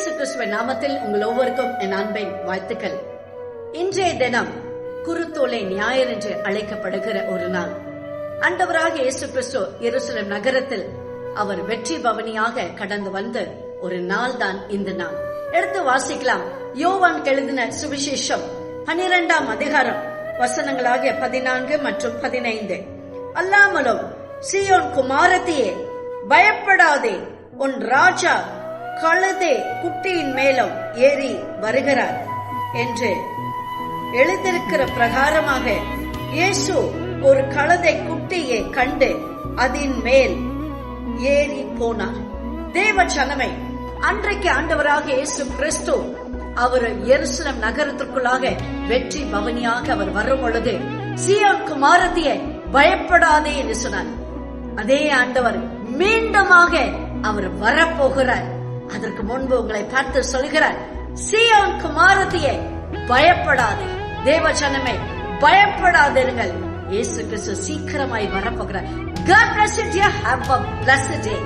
இயேசு கிறிஸ்துவின் நாமத்தில் உங்கள் ஒவ்வொருக்கும் என் அன்பின் வாழ்த்துக்கள். இன்றைய தினம் குருத்தோலை ஞாயிறு என்று அழைக்கப்படுகிற ஒரு நாள். ஆண்டவராக இயேசு கிறிஸ்து எருசலேம் நகரத்தில் அவர் வெற்றி பவனியாக கடந்து வந்த ஒரு நாள் தான் இந்த நாள். எடுத்து வாசிக்கலாம். யோவான் எழுதின சுவிசேஷம் 12ஆம் அதிகாரம் வசனங்களாகிய 14 மற்றும் 15. அல்லாமலும் சீயோன் குமாரத்தியே, பயப்படாதே, உன் ராஜா கழுதை குட்டியின் மேலும் ஏறி வருகிறார் என்று எழுதியிருக்கிற பிரகாரமாக இயேசு ஒரு கழுதை குட்டியை கண்டு அதன் மேல் ஏறி போனார். தேவ ஜனமே, அன்றைக்கு ஆண்டவராக இயேசு கிறிஸ்து அவர் எருசலேம் நகரத்திற்குள்ளாக வெற்றி பவனியாக அவர் வரும் பொழுது சீயோன் குமாரத்தியை பயப்படாதே என்று சொன்னார். அதே ஆண்டவர் மீண்டுமாக அவர் வரப்போகிறார். அதற்கு முன்பு உங்களை பார்த்து சொல்கிறார், சீயோன் குமாரத்தியே, பயப்படாதே. தேவ ஜனமே, பயப்படாதீர்கள். இயேசு கிறிஸ்து சீக்கிரமாய் வரப்போகிறார். God bless you dear. Have a blessed day.